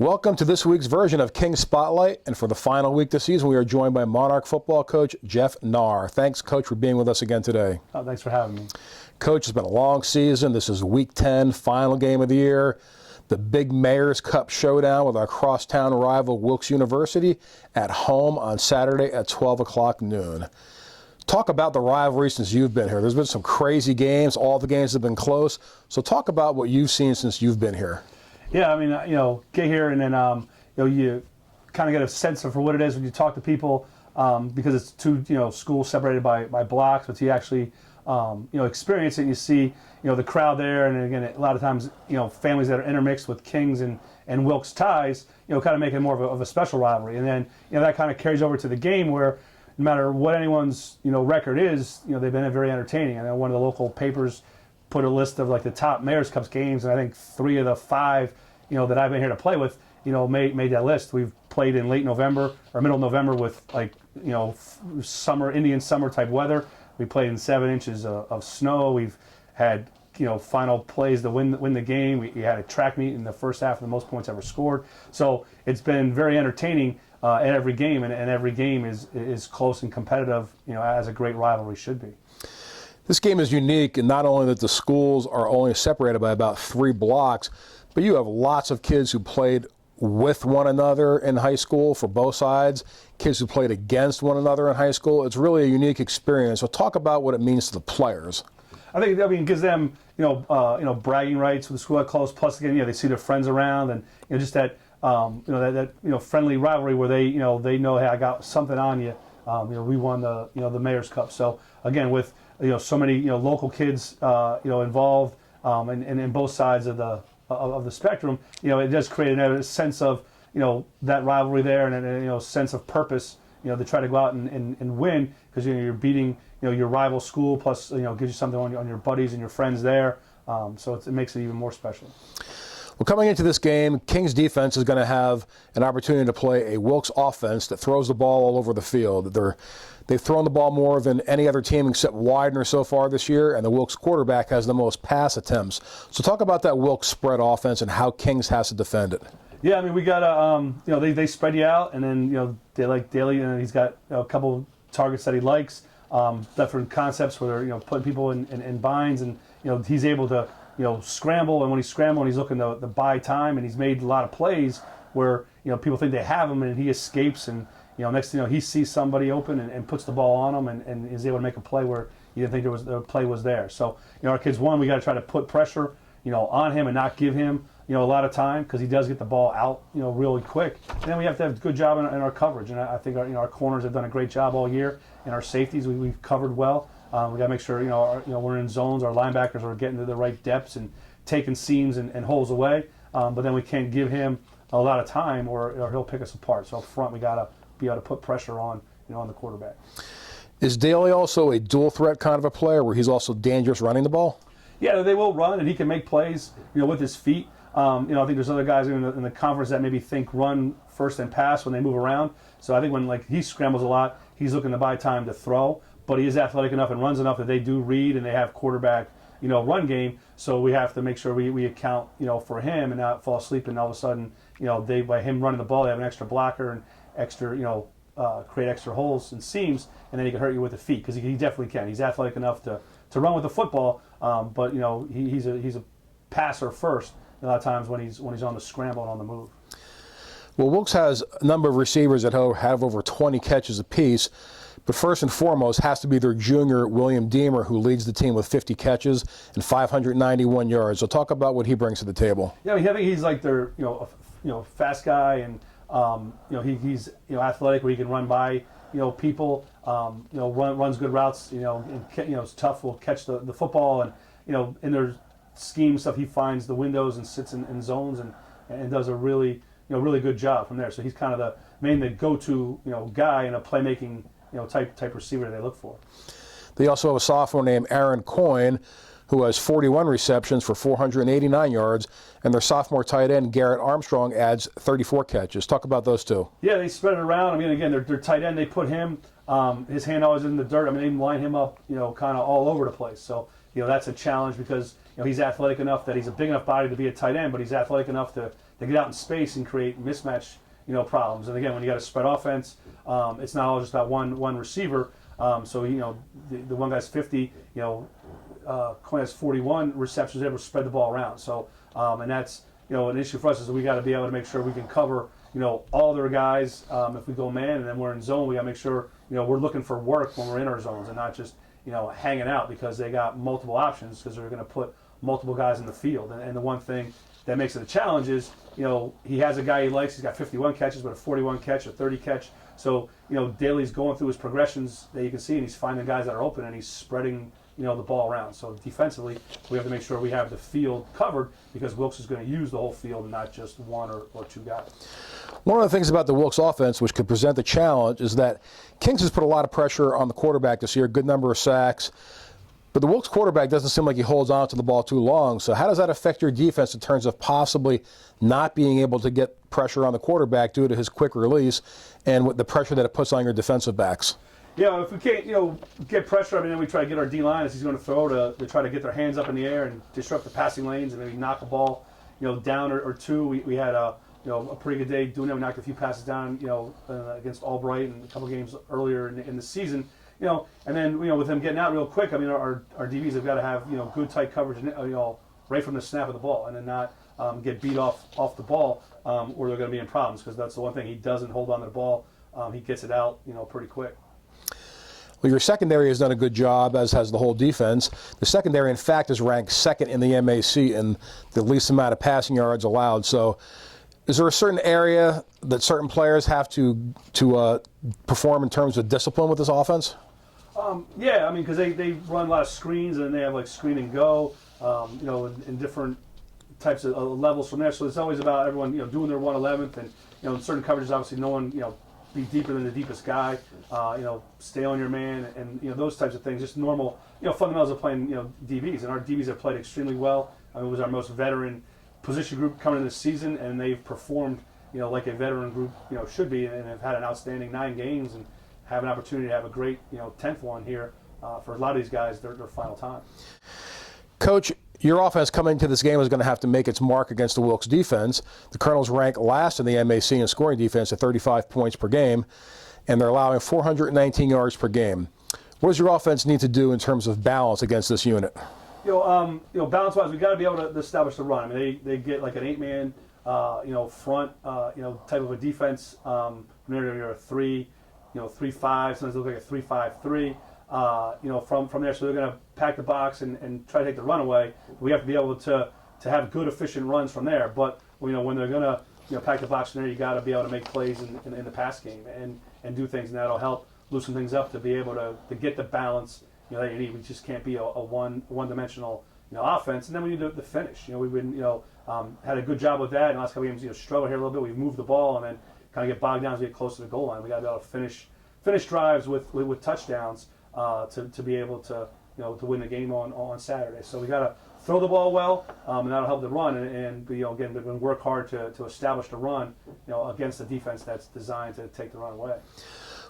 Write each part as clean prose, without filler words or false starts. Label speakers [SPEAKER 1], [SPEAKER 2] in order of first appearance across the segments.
[SPEAKER 1] Welcome to this week's version of King Spotlight, and for the final week this season, we are joined by Monarch football coach Jeff Knarr. Thanks, Coach, for being with us again today.
[SPEAKER 2] Oh, thanks for having me.
[SPEAKER 1] Coach, it's been a long season. This is Week 10, final game of the year. The big Mayor's Cup showdown with our crosstown rival Wilkes University at home on Saturday at 12 o'clock noon. Talk about the rivalry since you've been here. There's been some crazy games. All the games have been close. So talk about what you've seen since you've been here.
[SPEAKER 2] Yeah, I mean, get here and then, you kind of get a sense for what it is when you talk to people, because it's two, schools separated by blocks, but you actually, experience it and you see, the crowd there. And again, a lot of times, families that are intermixed with Kings and Wilkes ties, kind of make it more of a special rivalry. And then, that kind of carries over to the game where no matter what anyone's, record is, they've been very entertaining. I know one of the local papers put a list of like the top Mayor's Cup games, and I think 3 of the 5, that I've been here to play with, made that list. We've played in late November or middle November with summer, Indian summer type weather. We played in 7 inches of snow. We've had, final plays to win the game. We had a track meet in the first half of the most points ever scored. So it's been very entertaining at every game, and every game is close and competitive, as a great rivalry should be.
[SPEAKER 1] This game is unique in not only that the schools are only separated by about 3 blocks, but you have lots of kids who played with one another in high school for both sides, kids who played against one another in high school. It's really a unique experience. So talk about what it means to the players.
[SPEAKER 2] I think it gives them bragging rights with the school that close. Plus again, they see their friends around, and just that that friendly rivalry where they know, hey, I got something on you. We won the Mayor's Cup. So again, with so many local kids involved, and both sides of the spectrum, it does create a sense of that rivalry there, and a sense of purpose, to try to go out and win, because you're beating your rival school, plus gives you something on your buddies and your friends there, so it makes it even more special.
[SPEAKER 1] Well, coming into this game, Kings defense is going to have an opportunity to play a Wilkes offense that throws the ball all over the field. They've thrown the ball more than any other team except Widener so far this year, and the Wilkes quarterback has the most pass attempts. So talk about that Wilkes spread offense and how Kings has to defend it.
[SPEAKER 2] Yeah, I mean, we got they spread you out, and then they like Daly, and he's got a couple targets that he likes, different concepts where they're putting people in binds, and he's able to scramble, and when he's scrambling, he's looking to buy time, and he's made a lot of plays where people think they have him, and he escapes, and next thing he sees somebody open and puts the ball on him, and is able to make a play where you didn't think the play was there. So our kids, we got to try to put pressure on him and not give him a lot of time, because he does get the ball out really quick. And then we have to have a good job in our coverage, and I think our corners have done a great job all year, and our safeties we've covered well. We got to make sure we're in zones. Our linebackers are getting to the right depths and taking seams and holes away. But then we can't give him a lot of time, or he'll pick us apart. So up front, we got to be able to put pressure on on the quarterback.
[SPEAKER 1] Is Daly also a dual threat kind of a player, where he's also dangerous running the ball?
[SPEAKER 2] Yeah, they will run, and he can make plays with his feet. I think there's other guys in the conference that maybe think run first and pass when they move around. So I think when he scrambles a lot, he's looking to buy time to throw. But he is athletic enough and runs enough that they do read, and they have quarterback, run game. So we have to make sure we account, for him and not fall asleep. And all of a sudden, by him running the ball, they have an extra blocker and extra, create extra holes and seams, and then he can hurt you with the feet, because he definitely can. He's athletic enough to run with the football, but he's a passer first a lot of times when he's on the scramble and on the move.
[SPEAKER 1] Well, Wilkes has a number of receivers that have over 20 catches apiece. But first and foremost has to be their junior, William Deemer, who leads the team with 50 catches and 591 yards. So talk about what he brings to the table.
[SPEAKER 2] Yeah, I think he's like their fast guy, and he's athletic, where he can run by people, runs good routes, and is tough, will catch the football, and in their scheme stuff, he finds the windows and sits in zones and does a really really good job from there. So he's kind of the go-to guy in a playmaking type receiver they look for.
[SPEAKER 1] They also have a sophomore named Aaron Coyne, who has 41 receptions for 489 yards, and their sophomore tight end Garrett Armstrong adds 34 catches. Talk about those two.
[SPEAKER 2] Yeah, they spread it around. I mean, again, their tight end, they put him, his hand always in the dirt. I mean, they line him up, kind of all over the place. So, that's a challenge, because he's athletic enough that he's a big enough body to be a tight end, but he's athletic enough to they get out in space and create mismatch, problems. And again, when you got a spread offense, it's not all just about one receiver. So the one guy's 50, Coyne has 41 receptions, able to spread the ball around. So and that's an issue for us is we got to be able to make sure we can cover all their guys. If we go man and then we're in zone, we got to make sure we're looking for work when we're in our zones and not just hanging out because they got multiple options because they're going to put multiple guys in the field. And the one thing that makes it a challenge is he has a guy he likes. He's got 51 catches, but a 41 catch, a 30 catch. So Daly's going through his progressions that you can see, and he's finding guys that are open, and he's spreading the ball around. So defensively, we have to make sure we have the field covered because Wilkes is going to use the whole field and not just one or two guys.
[SPEAKER 1] One of the things about the Wilkes offense, which could present the challenge, is that Kings has put a lot of pressure on the quarterback this year, a good number of sacks. But the Wilkes quarterback doesn't seem like he holds on to the ball too long. So how does that affect your defense in terms of possibly not being able to get pressure on the quarterback due to his quick release and with the pressure that it puts on your defensive backs?
[SPEAKER 2] Yeah, if we can't, get pressure, then we try to get our D-line as he's going to throw to try to get their hands up in the air and disrupt the passing lanes and maybe knock a ball, down or two. We had a pretty good day doing that. We knocked a few passes down, against Albright and a couple games earlier in the season. And then with them getting out real quick, our DBs have got to have good tight coverage, right from the snap of the ball, and then not get beat off the ball, or they're going to be in problems because that's the one thing he doesn't hold on to the ball. He gets it out, pretty quick.
[SPEAKER 1] Well, your secondary has done a good job, as has the whole defense. The secondary, in fact, is ranked second in the MAC in the least amount of passing yards allowed. So, is there a certain area that certain players have to perform in terms of discipline with this offense?
[SPEAKER 2] Yeah, because they run a lot of screens and they have like screen and go, in different types of levels from there. So it's always about everyone, doing their 1/11th, and in certain coverages, obviously, no one, be deeper than the deepest guy, stay on your man, and those types of things. Just normal, fundamentals of playing, DBs, and our DBs have played extremely well. It was our most veteran position group coming into this season, and they've performed, like a veteran group, should be, and have had an outstanding 9 games and have an opportunity to have a great, 10th one here for a lot of these guys, their final time.
[SPEAKER 1] Coach, your offense coming into this game is going to have to make its mark against the Wilkes defense. The Colonels rank last in the MAC in scoring defense at 35 points per game, and they're allowing 419 yards per game. What does your offense need to do in terms of balance against this unit?
[SPEAKER 2] Balance-wise, we've got to be able to establish the run. They get like an 8-man, front, type of a defense. They're a 3, 3-5. Sometimes they look like a 3-5-3. From there, so they're going to pack the box and try to take the run away. We have to be able to have good, efficient runs from there. But when they're going to pack the box from there, you got to be able to make plays in the pass game and do things, and that'll help loosen things up to be able to get the balance that you need. We just can't be a one-dimensional offense, and then we need the finish. We've been had a good job with that in the last couple games. Struggle here a little bit. We've moved the ball and then kind of get bogged down as we get close to the goal line. We got to be able to finish drives with touchdowns to be able to to win the game on Saturday. So we got to throw the ball well, and that'll help the run. And again, work hard to establish the run against a defense that's designed to take the run away.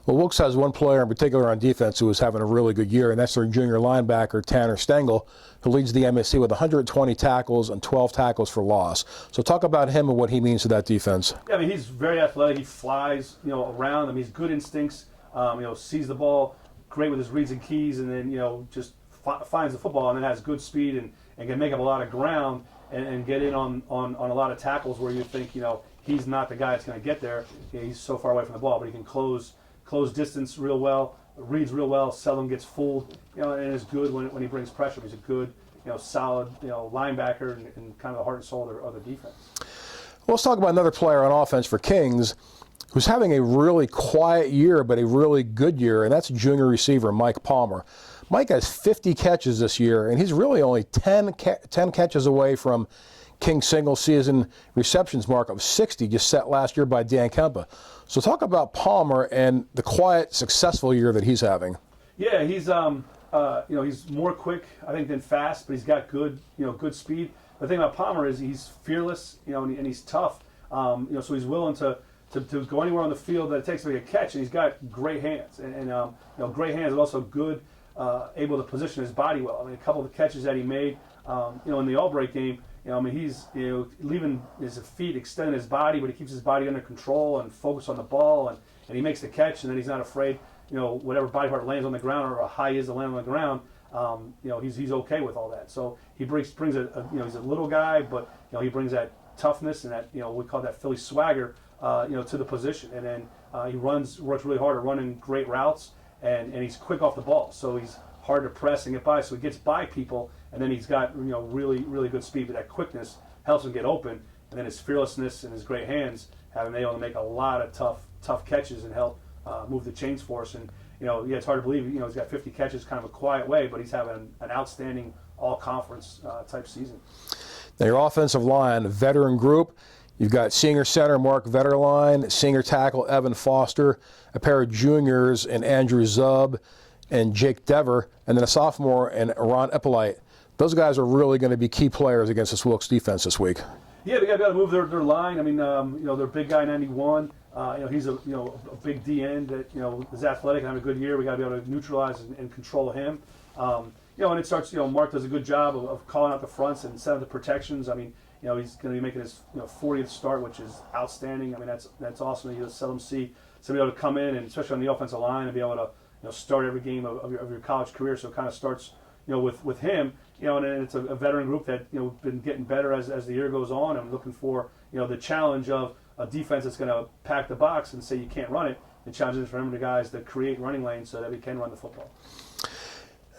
[SPEAKER 1] Well, Wilkes has one player in particular on defense who is having a really good year, and that's their junior linebacker, Tanner Stengel, who leads the MSC with 120 tackles and 12 tackles for loss. So talk about him and what he means to that defense.
[SPEAKER 2] Yeah, he's very athletic. He flies, around. He's good instincts. Sees the ball great with his reads and keys, and then, just finds the football, and then has good speed and can make up a lot of ground and get in on a lot of tackles where you think, he's not the guy that's going to get there. He's so far away from the ball, but he can close distance real well, reads real well, seldom gets fooled, and is good when he brings pressure. He's a good, solid, linebacker and kind of the heart and soul of the defense.
[SPEAKER 1] Well, let's talk about another player on offense for Kings who's having a really quiet year but a really good year, and that's junior receiver Mike Palmer. Mike has 50 catches this year, and he's really only 10 catches away from King's single-season receptions mark of 60 just set last year by Dan Kempa. So talk about Palmer and the quiet, successful year that he's having.
[SPEAKER 2] Yeah, he's he's more quick, I think, than fast, but he's got good speed. The thing about Palmer is he's fearless, and he's tough. So he's willing to go anywhere on the field that it takes to make a catch, and he's got great hands. And great hands, but also good, able to position his body well. A couple of the catches that he made, in the Albright game, I mean, he's leaving his feet, extending his body, but he keeps his body under control and focused on the ball, and he makes the catch, and then he's not afraid. Whatever body part lands on the ground or how high he is to land on the ground, he's okay with all that. So he brings he's a little guy, but he brings that toughness and that we call that Philly swagger, to the position, and then he works really hard at running great routes, and he's quick off the ball, so he's hard to press and get by. So he gets by people, and then he's got really good speed, but that quickness helps him get open, and then his fearlessness and his great hands have been able to make a lot of tough catches and help move the chains for us. And it's hard to believe he's got 50 catches, kind of a quiet way, but he's having an outstanding all-conference type season.
[SPEAKER 1] Now your offensive line, veteran group, you've got senior center Mark Vetterline, senior tackle Evan Foster, a pair of juniors in Andrew Zub and Jake Dever, and then a sophomore in Ron Eppolite. Those guys are really going to be key players against this Wilkes defense this week.
[SPEAKER 2] Yeah, they got to move their line. I mean, their big guy 91. He's a big D end that is athletic and having a good year. We got to be able to neutralize and control him. And it starts. Mark does a good job of calling out the fronts and setting the protections. I mean, he's going to be making his 40th start, which is outstanding. I mean, that's awesome. You seldom see somebody able to come in, and especially on the offensive line, and be able to start every game of your college career. So it kind of starts with him. And then it's a veteran group that been getting better as the year goes on. I'm looking for the challenge of a defense that's going to pack the box and say you can't run it. The challenge is for him, the guys that create running lanes so that we can run the football.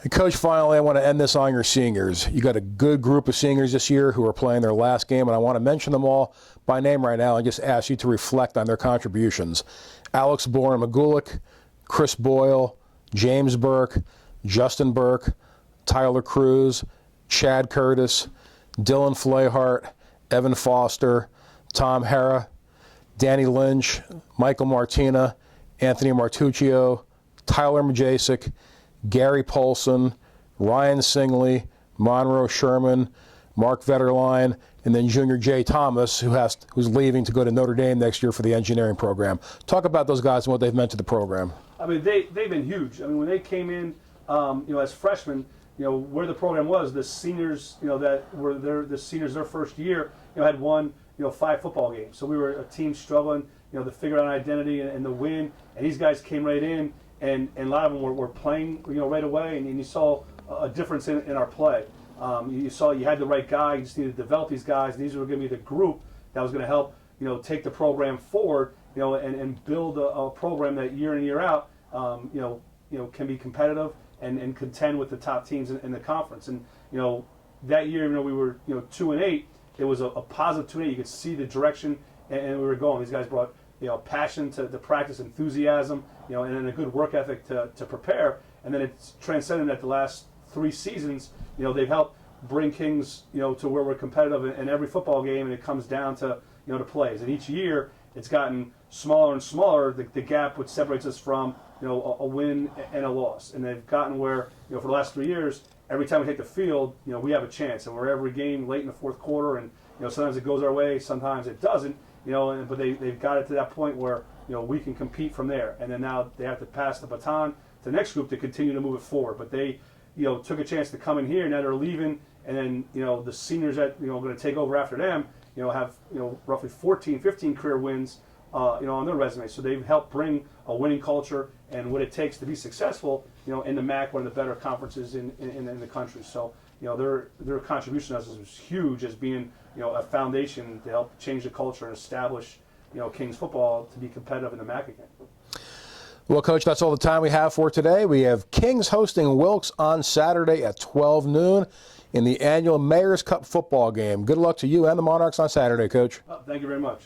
[SPEAKER 1] And Coach, finally, I want to end this on your seniors. You got a good group of seniors this year who are playing their last game, and I want to mention them all by name right now and just ask you to reflect on their contributions. Alex Bourne-McGulick, Chris Boyle, James Burke, Justin Burke, Tyler Cruz, Chad Curtis, Dylan Flahart, Evan Foster, Tom Hara, Danny Lynch, Michael Martina, Anthony Martuccio, Tyler Majasic, Gary Polson, Ryan Singley, Monroe Sherman, Mark Vetterline, and then junior Jay Thomas, who's leaving to go to Notre Dame next year for the engineering program. Talk about those guys and what they've meant to the program.
[SPEAKER 2] I mean, they've been huge. I mean, when they came in, as freshmen, where the program was, the seniors, that were the seniors their first year, had won, 5 football games. So we were a team struggling, to figure out an identity and to win. And these guys came right in, and a lot of them were playing, right away. And you saw a difference in our play. You saw you had the right guy. You just needed to develop these guys. And these were going to be the group that was going to help, take the program forward, and build a program that year in and year out, can be competitive and contend with the top teams in the conference. And that year, we were 2-8. It was a positive 2-8. You could see the direction, and we were going. These guys brought passion to the practice, enthusiasm, and then a good work ethic to prepare. And then it's transcended at the last 3 seasons. They've helped bring Kings to where we're competitive in every football game, and it comes down to to plays. And each year it's gotten smaller and smaller, the gap which separates us from a win and a loss. And they've gotten where for the last 3 years, every time we take the field, we have a chance, and we're every game late in the fourth quarter, and sometimes it goes our way, sometimes it doesn't. But they've got it to that point where we can compete from there. And then now they have to pass the baton to the next group to continue to move it forward. But they took a chance to come in here, and now they're leaving, and then the seniors that are going to take over after them have roughly 14, 15 career wins on their resume. So they've helped bring a winning culture and what it takes to be successful in the MAC, one of the better conferences in the country. So their contribution to us is huge as being a foundation to help change the culture and establish Kings football to be competitive in the MAC again.
[SPEAKER 1] Well, Coach, that's all the time we have for today. We have Kings hosting Wilkes on Saturday at 12 noon in the annual Mayor's Cup football game. Good luck to you and the Monarchs on Saturday, Coach.
[SPEAKER 2] Thank you very much.